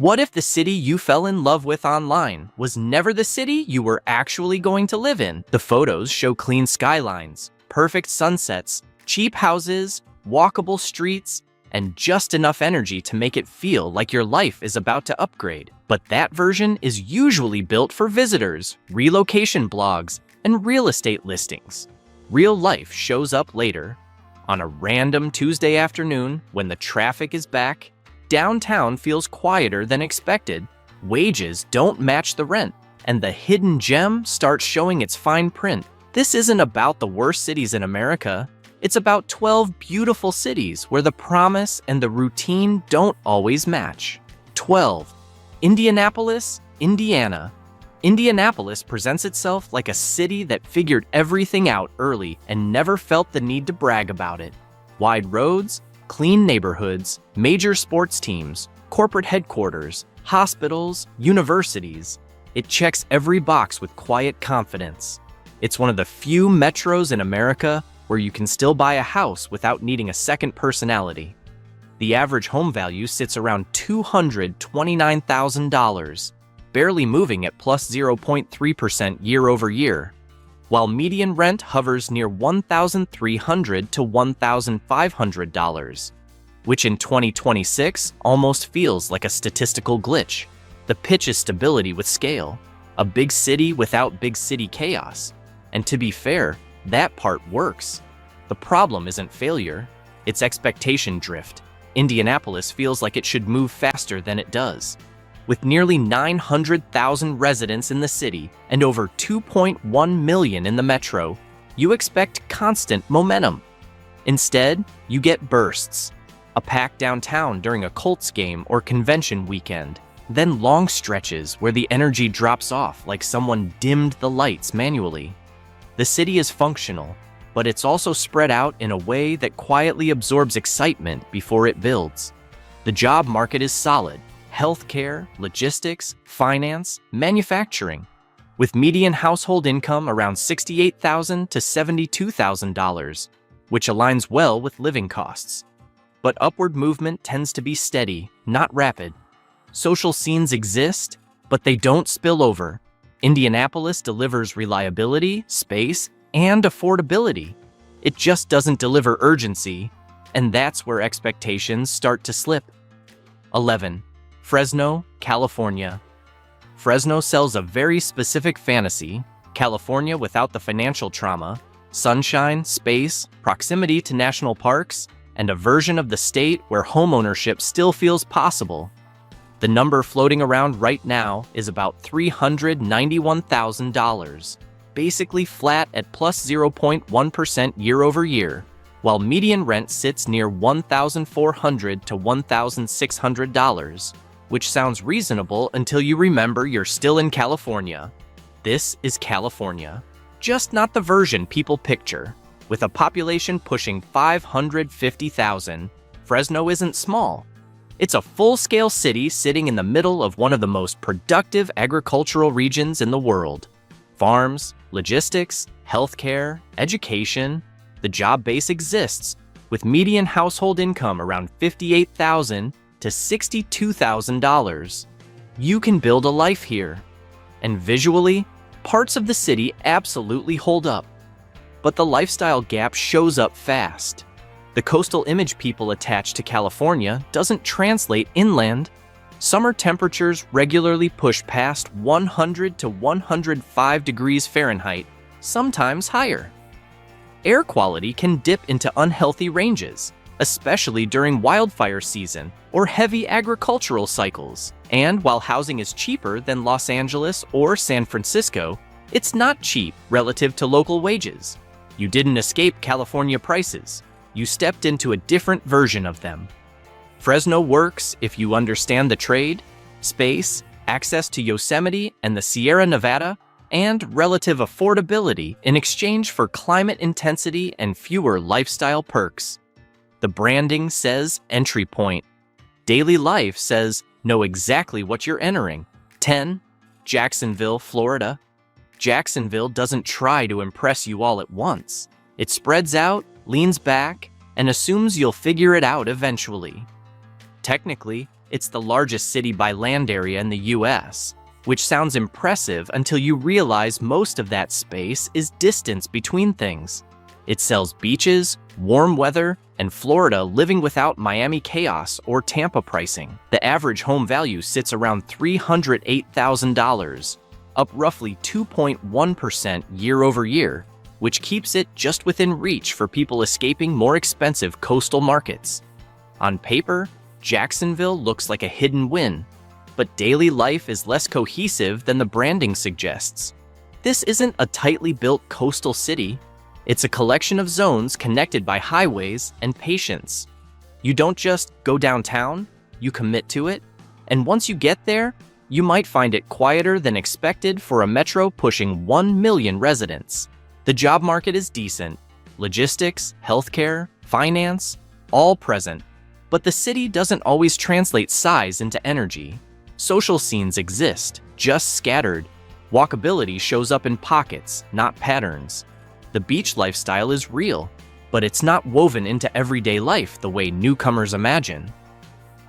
What if the city you fell in love with online was never the city you were actually going to live in? The photos show clean skylines, perfect sunsets, cheap houses, walkable streets, and just enough energy to make it feel like your life is about to upgrade. But that version is usually built for visitors, relocation blogs, and real estate listings. Real life shows up later. On a random Tuesday afternoon, when the traffic is back, downtown feels quieter than expected, wages don't match the rent, and the hidden gem starts showing its fine print. This isn't about the worst cities in America. It's about 12 beautiful cities where the promise and the routine don't always match. 12. Indianapolis, Indiana. Indianapolis presents itself like a city that figured everything out early and never felt the need to brag about it. Wide roads, clean neighborhoods, major sports teams, corporate headquarters, hospitals, universities. It checks every box with quiet confidence. It's one of the few metros in America where you can still buy a house without needing a second personality. The average home value sits around $229,000, barely moving at plus 0.3% year over year, while median rent hovers near $1,300 to $1,500, which in 2026 almost feels like a statistical glitch. The pitch is stability with scale, a big city without big city chaos. And to be fair, that part works. The problem isn't failure, it's expectation drift. Indianapolis feels like it should move faster than it does. With nearly 900,000 residents in the city and over 2.1 million in the metro, you expect constant momentum. Instead, you get bursts. A packed downtown during a Colts game or convention weekend, then long stretches where the energy drops off like someone dimmed the lights manually. The city is functional, but it's also spread out in a way that quietly absorbs excitement before it builds. The job market is solid. Healthcare, logistics, finance, manufacturing, with median household income around $68,000 to $72,000, which aligns well with living costs. But upward movement tends to be steady, not rapid. Social scenes exist, but they don't spill over. Indianapolis delivers reliability, space, and affordability. It just doesn't deliver urgency, and that's where expectations start to slip. 11. Fresno, California. Fresno sells a very specific fantasy, California without the financial trauma, sunshine, space, proximity to national parks, and a version of the state where homeownership still feels possible. The number floating around right now is about $391,000, basically flat at plus 0.1% year over year, while median rent sits near $1,400 to $1,600. Which sounds reasonable until you remember you're still in California. This is California, just not the version people picture. With a population pushing 550,000, Fresno isn't small. It's a full-scale city sitting in the middle of one of the most productive agricultural regions in the world. Farms, logistics, healthcare, education, the job base exists, with median household income around $58,000 to $62,000. You can build a life here. And visually, parts of the city absolutely hold up. But the lifestyle gap shows up fast. The coastal image people attach to California doesn't translate inland. Summer temperatures regularly push past 100 to 105 degrees Fahrenheit, sometimes higher. Air quality can dip into unhealthy ranges, especially during wildfire season or heavy agricultural cycles. And while housing is cheaper than Los Angeles or San Francisco, it's not cheap relative to local wages. You didn't escape California prices. You stepped into a different version of them. Fresno works if you understand the trade, space, access to Yosemite and the Sierra Nevada, and relative affordability in exchange for climate intensity and fewer lifestyle perks. The branding says entry point. Daily life says know exactly what you're entering. 10. Jacksonville, Florida. Jacksonville doesn't try to impress you all at once. It spreads out, leans back, and assumes you'll figure it out eventually. Technically, It's the largest city by land area in the US, which sounds impressive until you realize most of that space is distance between things. It sells beaches, warm weather, and Florida living without Miami chaos or Tampa pricing. The average home value sits around $308,000, up roughly 2.1% year over year, which keeps it just within reach for people escaping more expensive coastal markets. On paper, Jacksonville looks like a hidden win, but daily life is less cohesive than the branding suggests. This isn't a tightly built coastal city. It's a collection of zones connected by highways and patience. You don't just go downtown, you commit to it, and once you get there, you might find it quieter than expected for a metro pushing 1 million residents. The job market is decent. Logistics, healthcare, finance, all present. But the city doesn't always translate size into energy. Social scenes exist, just scattered. Walkability shows up in pockets, not patterns. The beach lifestyle is real, but it's not woven into everyday life the way newcomers imagine.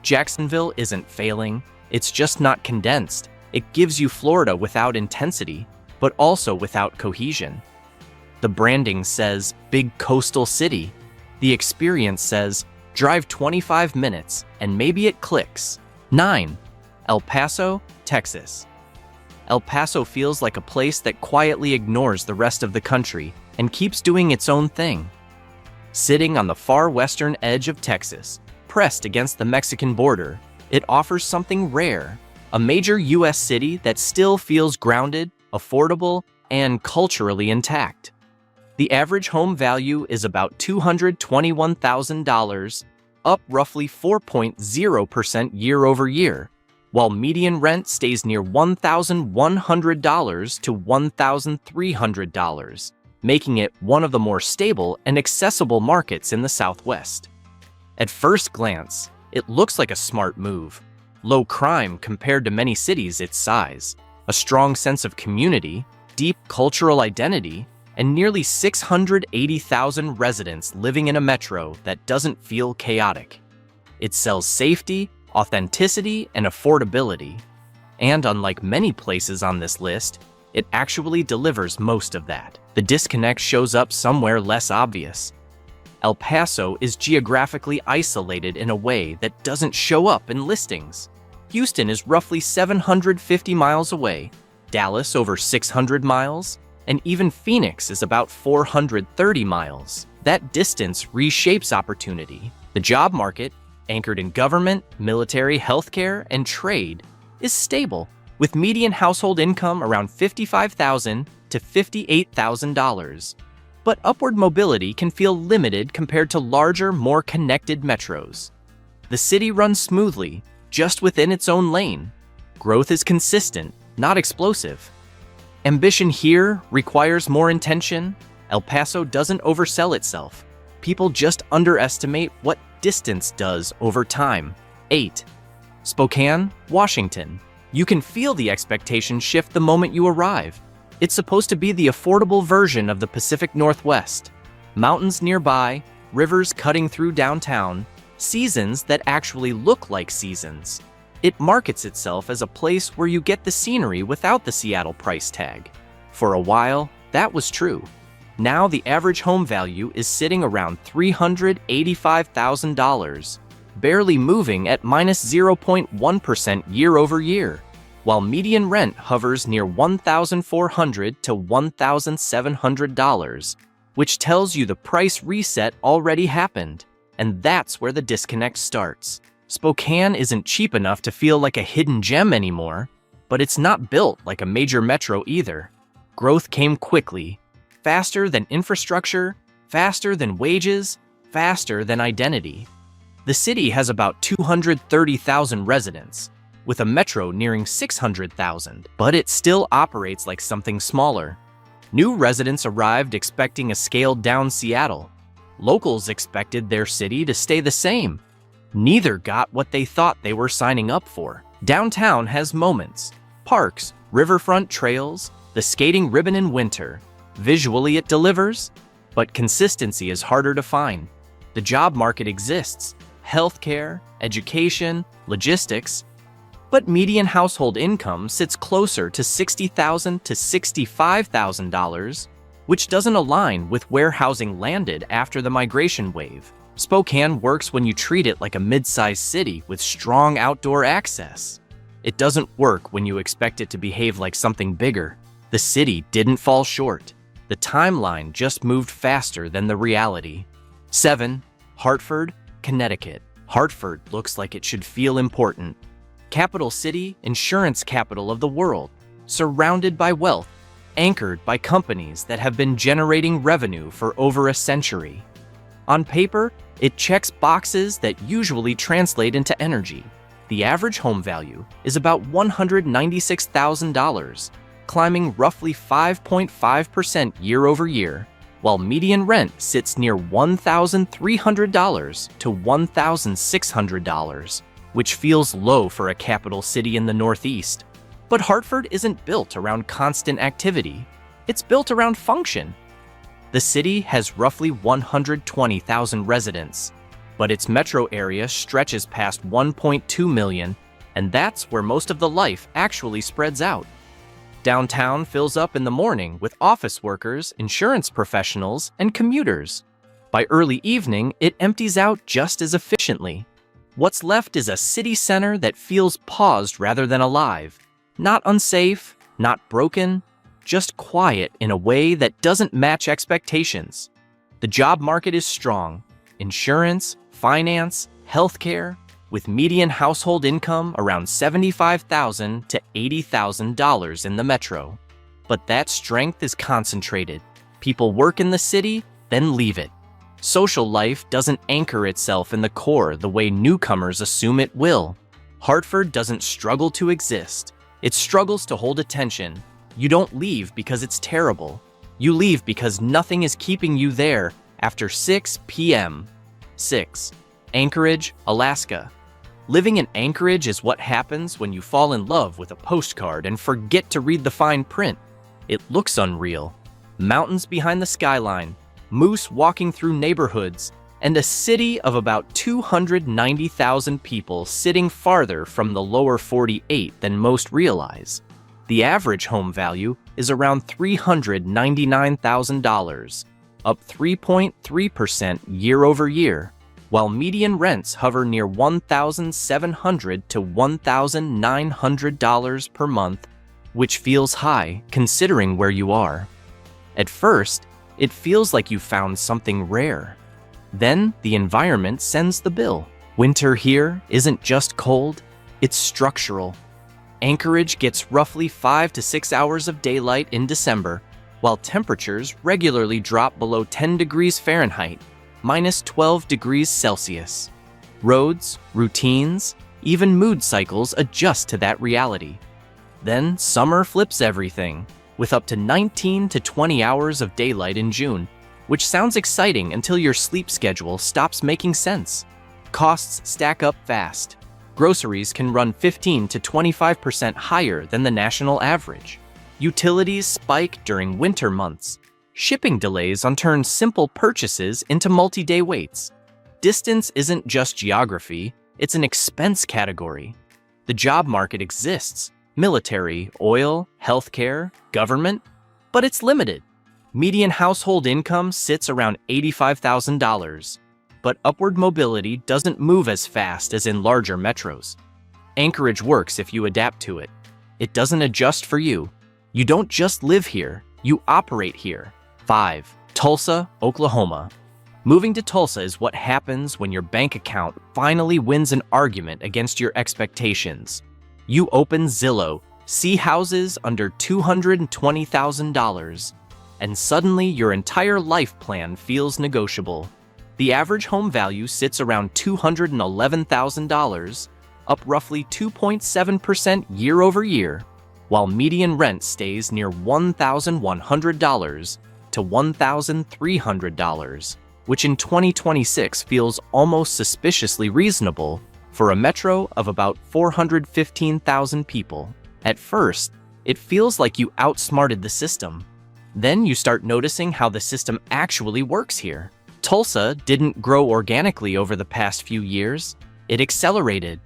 Jacksonville isn't failing, it's just not condensed. It gives you Florida without intensity, but also without cohesion. The branding says big coastal city. The experience says drive 25 minutes and maybe it clicks. 9. El Paso, Texas. El Paso feels like a place that quietly ignores the rest of the country and keeps doing its own thing. Sitting on the far western edge of Texas, pressed against the Mexican border, it offers something rare, a major U.S. city that still feels grounded, affordable, and culturally intact. The average home value is about $221,000, up roughly 4.0% year over year, while median rent stays near $1,100 to $1,300, making it one of the more stable and accessible markets in the Southwest. At first glance, it looks like a smart move. Low crime compared to many cities its size, a strong sense of community, deep cultural identity, and nearly 680,000 residents living in a metro that doesn't feel chaotic. It sells safety, authenticity, and affordability. And unlike many places on this list, it actually delivers most of that. The disconnect shows up somewhere less obvious. El Paso is geographically isolated in a way that doesn't show up in listings. Houston is roughly 750 miles away, Dallas over 600 miles, and even Phoenix is about 430 miles. That distance reshapes opportunity. The job market, anchored in government, military, healthcare, and trade, is stable, with median household income around $55,000 to $58,000. But upward mobility can feel limited compared to larger, more connected metros. The city runs smoothly, just within its own lane. Growth is consistent, not explosive. Ambition here requires more intention. El Paso doesn't oversell itself. People just underestimate what distance does over time. 8. Spokane, Washington. You can feel the expectation shift the moment you arrive. It's supposed to be the affordable version of the Pacific Northwest. Mountains nearby, rivers cutting through downtown, seasons that actually look like seasons. It markets itself as a place where you get the scenery without the Seattle price tag. For a while, that was true. Now the average home value is sitting around $385,000, barely moving at minus 0.1% year over year, while median rent hovers near $1,400 to $1,700, which tells you the price reset already happened. And that's where the disconnect starts. Spokane isn't cheap enough to feel like a hidden gem anymore, but it's not built like a major metro either. Growth came quickly, faster than infrastructure, faster than wages, faster than identity. The city has about 230,000 residents, with a metro nearing 600,000, but it still operates like something smaller. New residents arrived expecting a scaled-down Seattle. Locals expected their city to stay the same. Neither got what they thought they were signing up for. Downtown has moments, parks, riverfront trails, the skating ribbon in winter. Visually it delivers, but consistency is harder to find. The job market exists, healthcare, education, logistics. But median household income sits closer to $60,000 to $65,000, which doesn't align with where housing landed after the migration wave. Spokane works when you treat it like a mid-sized city with strong outdoor access. It doesn't work when you expect it to behave like something bigger. The city didn't fall short. The timeline just moved faster than the reality. 7. Hartford, Connecticut. Hartford looks like it should feel important. Capital city, insurance capital of the world, surrounded by wealth, anchored by companies that have been generating revenue for over a century. On paper, it checks boxes that usually translate into energy. The average home value is about $196,000, climbing roughly 5.5% year over year, while median rent sits near $1,300 to $1,600, which feels low for a capital city in the Northeast. But Hartford isn't built around constant activity. It's built around function. The city has roughly 120,000 residents, but its metro area stretches past 1.2 million, and that's where most of the life actually spreads out. Downtown fills up in the morning with office workers, insurance professionals, and commuters. By early evening, it empties out just as efficiently. What's left is a city center that feels paused rather than alive. Not unsafe, not broken, just quiet in a way that doesn't match expectations. The job market is strong. Insurance, finance, healthcare, with median household income around $75,000 to $80,000 in the metro. But that strength is concentrated. People work in the city, then leave it. Social life doesn't anchor itself in the core the way newcomers assume it will. Hartford doesn't struggle to exist. It struggles to hold attention. You don't leave because it's terrible. You leave because nothing is keeping you there after 6 p.m. 6. Anchorage, Alaska. Living in Anchorage is what happens when you fall in love with a postcard and forget to read the fine print. It looks unreal. Mountains behind the skyline, moose walking through neighborhoods, and a city of about 290,000 people sitting farther from the lower 48 than most realize. The average home value is around $399,000, up 3.3% year over year, while median rents hover near $1,700 to $1,900 per month, which feels high considering where you are. At first, it feels like you found something rare. Then the environment sends the bill. Winter here isn't just cold, it's structural. Anchorage gets roughly 5 to 6 hours of daylight in December, while temperatures regularly drop below 10 degrees Fahrenheit, minus 12 degrees Celsius. Roads, routines, even mood cycles adjust to that reality. Then summer flips everything, with up to 19 to 20 hours of daylight in June, which sounds exciting until your sleep schedule stops making sense. Costs stack up fast. Groceries can run 15 to 25% higher than the national average. Utilities spike during winter months. Shipping delays turn simple purchases into multi-day waits. Distance isn't just geography, it's an expense category. The job market exists. Military, oil, healthcare, government, but it's limited. Median household income sits around $85,000, but upward mobility doesn't move as fast as in larger metros. Anchorage works if you adapt to it. It doesn't adjust for you. You don't just live here, you operate here. 5. Tulsa, Oklahoma. Moving to Tulsa is what happens when your bank account finally wins an argument against your expectations. You open Zillow, see houses under $220,000, and suddenly your entire life plan feels negotiable. The average home value sits around $211,000, up roughly 2.7% year over year, while median rent stays near $1,100 to $1,300, which in 2026 feels almost suspiciously reasonable for a metro of about 415,000 people. At first, it feels like you outsmarted the system. Then you start noticing how the system actually works here. Tulsa didn't grow organically over the past few years. It accelerated.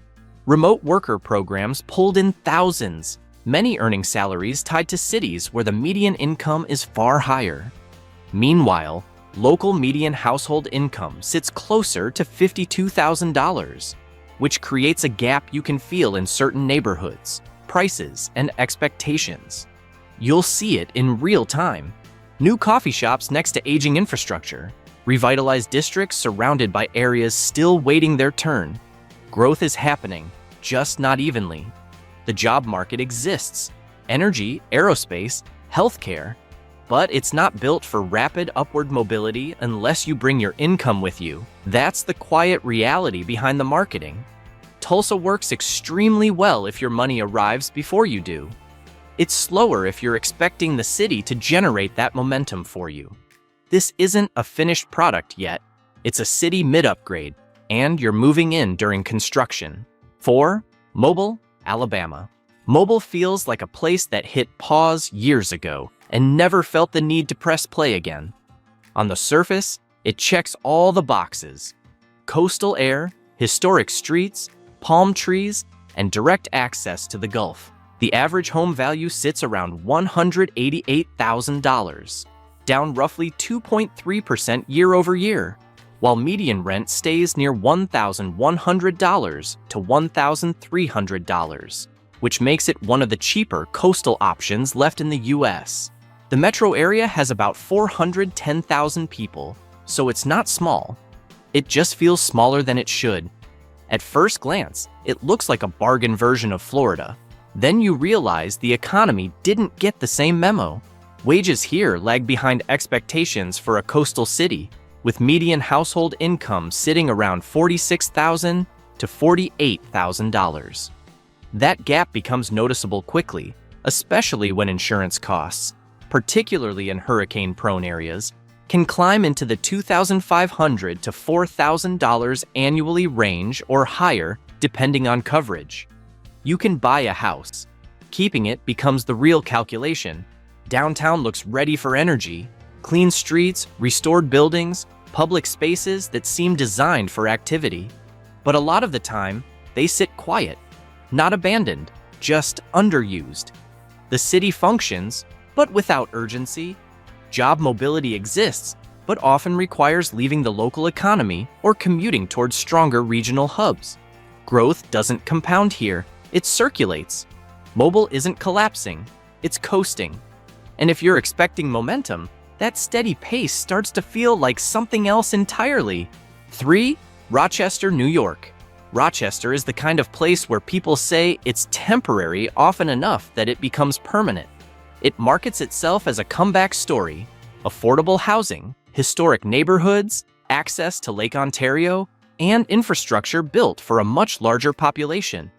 Remote worker programs pulled in thousands, many earning salaries tied to cities where the median income is far higher. Meanwhile, local median household income sits closer to $52,000, which creates a gap you can feel in certain neighborhoods, prices, and expectations. You'll see it in real time. New coffee shops next to aging infrastructure, revitalized districts surrounded by areas still waiting their turn. Growth is happening, just not evenly. The job market exists: energy, aerospace, healthcare, but it's not built for rapid upward mobility unless you bring your income with you. That's the quiet reality behind the marketing. Tulsa works extremely well if your money arrives before you do. It's slower if you're expecting the city to generate that momentum for you. This isn't a finished product yet. It's a city mid-upgrade, and you're moving in during construction. 4. Mobile, Alabama. Mobile feels like a place that hit pause years ago and never felt the need to press play again. On the surface, it checks all the boxes: coastal air, historic streets, palm trees, and direct access to the Gulf. The average home value sits around $188,000, down roughly 2.3% year over year, while median rent stays near $1,100 to $1,300, which makes it one of the cheaper coastal options left in the U.S. The metro area has about 410,000 people, so it's not small. It just feels smaller than it should. At first glance, it looks like a bargain version of Florida. Then you realize the economy didn't get the same memo. Wages here lag behind expectations for a coastal city, with median household income sitting around $46,000 to $48,000. That gap becomes noticeable quickly, especially when insurance costs, particularly in hurricane-prone areas, can climb into the $2,500 to $4,000 annually range or higher, depending on coverage. You can buy a house. Keeping it becomes the real calculation. Downtown looks ready for energy: clean streets, restored buildings, public spaces that seem designed for activity. But a lot of the time, they sit quiet, not abandoned, just underused. The city functions, but without urgency. Job mobility exists, but often requires leaving the local economy or commuting towards stronger regional hubs. Growth doesn't compound here, it circulates. Mobile isn't collapsing, it's coasting. And if you're expecting momentum, that steady pace starts to feel like something else entirely. 3. Rochester, New York. Rochester is the kind of place where people say it's temporary often enough that it becomes permanent. It markets itself as a comeback story: affordable housing, historic neighborhoods, access to Lake Ontario, and infrastructure built for a much larger population.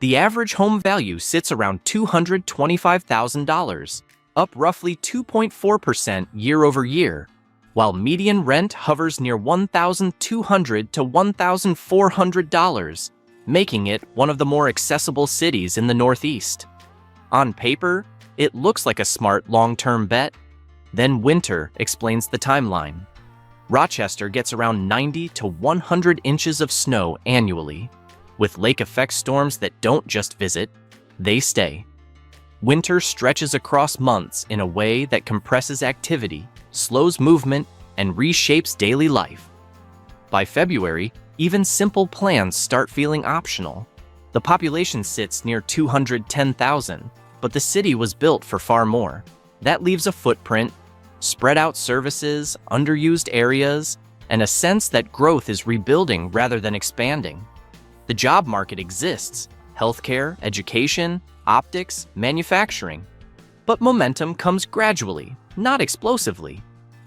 The average home value sits around $225,000, up roughly 2.4% year over year, while median rent hovers near $1,200 to $1,400, making it one of the more accessible cities in the Northeast. On paper, it looks like a smart long-term bet. Then winter explains the timeline. Rochester gets around 90 to 100 inches of snow annually, with lake-effect storms that don't just visit, they stay. Winter stretches across months in a way that compresses activity, slows movement, and reshapes daily life. By February, even simple plans start feeling optional. The population sits near 210,000, but the city was built for far more. That leaves a footprint, spread out services, underused areas, and a sense that growth is rebuilding rather than expanding. The job market exists: healthcare, education, optics, manufacturing. But momentum comes gradually, not explosively.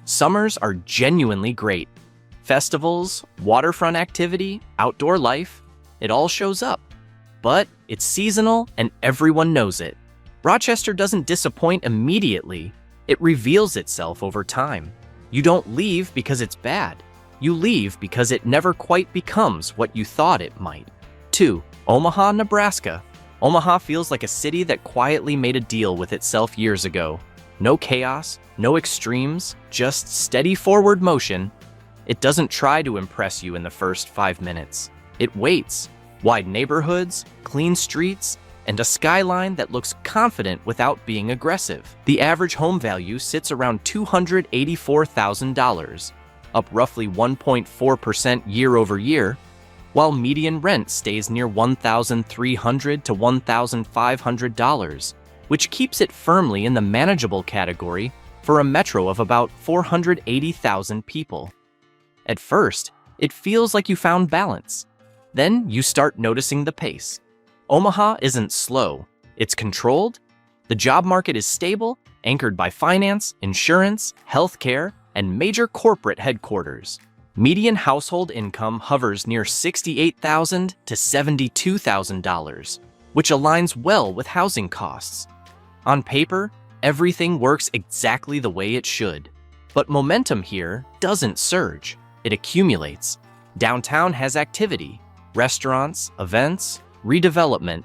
Summers are genuinely great. Festivals, waterfront activity, outdoor life, it all shows up. But it's seasonal and everyone knows it. Rochester doesn't disappoint immediately. It reveals itself over time. You don't leave because it's bad. You leave because it never quite becomes what you thought it might. 2. Omaha, Nebraska. Omaha feels like a city that quietly made a deal with itself years ago. No chaos, no extremes, just steady forward motion. It doesn't try to impress you in the first 5 minutes. It waits. Wide neighborhoods, clean streets, and a skyline that looks confident without being aggressive. The average home value sits around $284,000, up roughly 1.4% year over year, while median rent stays near $1,300 to $1,500, which keeps it firmly in the manageable category for a metro of about 480,000 people. At first, it feels like you found balance. Then you start noticing the pace. Omaha isn't slow, it's controlled. The job market is stable, anchored by finance, insurance, healthcare, and major corporate headquarters. Median household income hovers near $68,000 to $72,000, which aligns well with housing costs. On paper, everything works exactly the way it should. But momentum here doesn't surge, it accumulates. Downtown has activity, restaurants, events, redevelopment,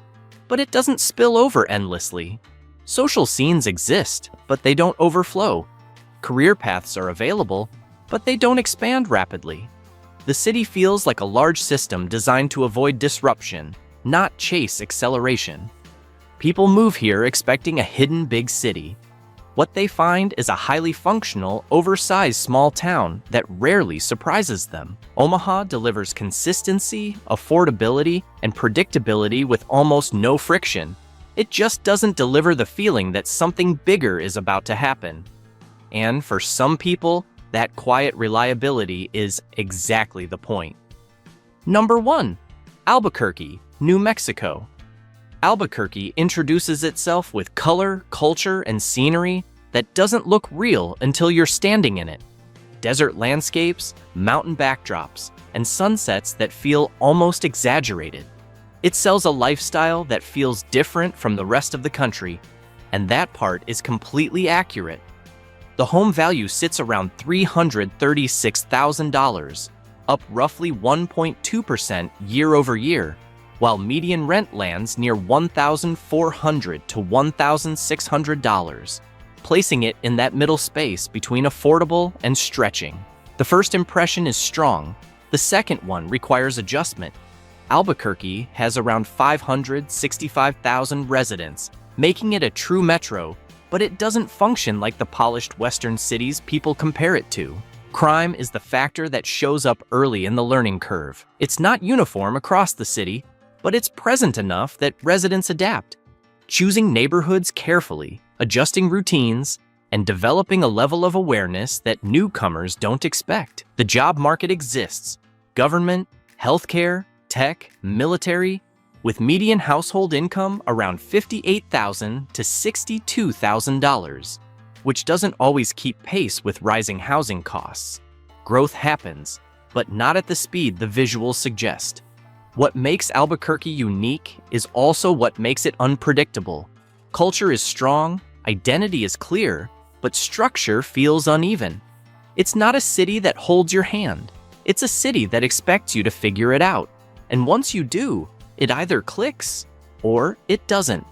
but it doesn't spill over endlessly. Social scenes exist, but they don't overflow. Career paths are available, but they don't expand rapidly. The city feels like a large system designed to avoid disruption, not chase acceleration. People move here expecting a hidden big city. What they find is a highly functional, oversized small town that rarely surprises them. Omaha delivers consistency, affordability, and predictability with almost no friction. It just doesn't deliver the feeling that something bigger is about to happen. And for some people, that quiet reliability is exactly the point. Number 1. Albuquerque, New Mexico. Albuquerque introduces itself with color, culture, and scenery that doesn't look real until you're standing in it. Desert landscapes, mountain backdrops, and sunsets that feel almost exaggerated. It sells a lifestyle that feels different from the rest of the country, and that part is completely accurate. The home value sits around $336,000, up roughly 1.2% year over year, while median rent lands near $1,400 to $1,600, placing it in that middle space between affordable and stretching. The first impression is strong. The second one requires adjustment. Albuquerque has around 565,000 residents, making it a true metro, but it doesn't function like the polished western cities people compare it to. Crime is the factor that shows up early in the learning curve. It's not uniform across the city, but it's present enough that residents adapt, choosing neighborhoods carefully, adjusting routines, and developing a level of awareness that newcomers don't expect. The job market exists: government, healthcare, tech, military, with median household income around $58,000 to $62,000, which doesn't always keep pace with rising housing costs. Growth happens, but not at the speed the visuals suggest. What makes Albuquerque unique is also what makes it unpredictable. Culture is strong, identity is clear, but structure feels uneven. It's not a city that holds your hand. It's a city that expects you to figure it out. And once you do, it either clicks or it doesn't.